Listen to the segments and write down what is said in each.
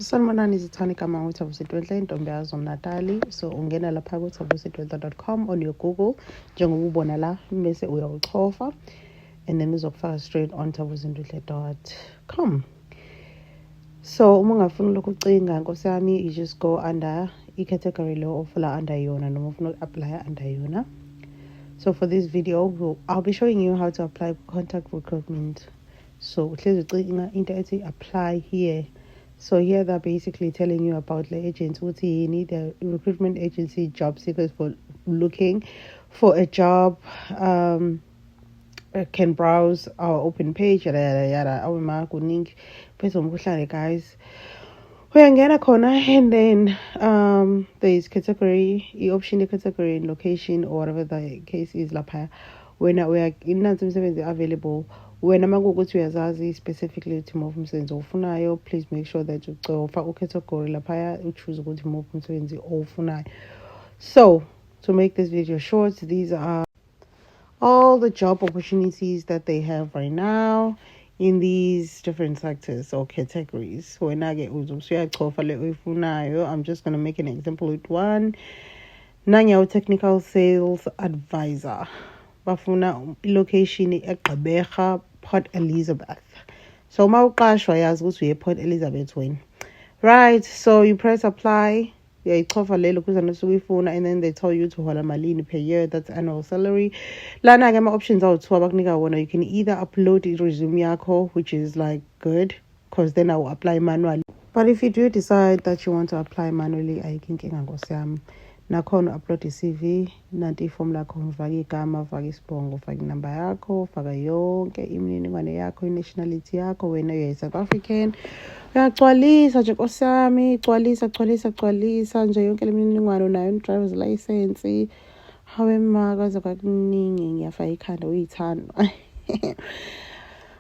Sanibonani izithwane igama nguThabusi Dwendle intombi yazo Natali. So ungena lapha ku-thabusitwendle.com on your Google njengoba ubona la bese uyawuchofa and then uzokufaka straight on thabusitwendle.com. So uma ungafuna lokhu ucinga nkosi yami, you just go under i-category lo ofula under yona noma ufuna uku-apply under yona. So for this video I'll be showing you how to apply contact recruitment. So uhlezi ucinga into ethi apply here. So here they're basically telling you about the agents. The recruitment agency job seekers for looking for a job can browse our open page yada awuma kuningi bese umkhuhlane guys. Uyangena khona and then there is category, option category and location or whatever the case is lapha. When we are inansi imisebenzi available, wena makuwukuthi uyazazi specifically ukuthi move umsebenzi ofunayo, please make sure that ucofa ucategory lapha uchoose ukuthi move umsebenzi ofunayo. So to make this video short, these are all the job opportunities that they have right now in these different sectors or categories. I'm just going to make an example with one. Nanyawo technical sales advisor. Bafuna location eGqeberha, Port Elizabeth. So mawuqashwa yazi ukuthi uye Port Elizabeth wena. Right, so you press apply. Uyayichofa lelo kuze nosuku ifuna and then they tell you to hola malini per year, that's annual salary. Lana ke options awu-2 abakunika wona. You can either upload a resume yakho, which is like good because then I will apply manually. But if you do decide that you want to apply manually, ayikho nkosi yami. Nakhona upload i-CV, nanti iform lakho ufaka igama, ufaka isibongo, ufaka inamba yakho, ufaka yonke imininingwane yakho, nationality yakho, wena uya South African. Uyagcwalisa nje nkosi yami, gcwalisa nje yonke lemininingwane unayo, driver's license. Hawe makaze kwakuningi ngiyafaka ikhanda uyithanda.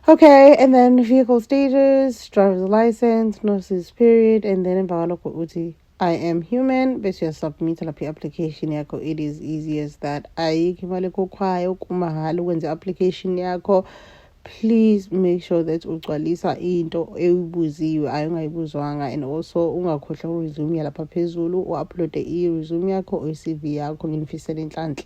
Okay, and then vehicle status, driver's license, notice period, and then emva kwalokho uthi I am human, bese uyasubmit lapha i-application yakho. It is easy as that. Ayikho imali ekhokhwayo kumahhala ukwenza i-application yakho. Please make sure that ugcwalisa into eyibuziwe ayingayibuzwanga, and also ungakhohlwa uresume lapha phezulu, u-upload i-resume yakho or i-CV yakho ngimfisela inhlanhla.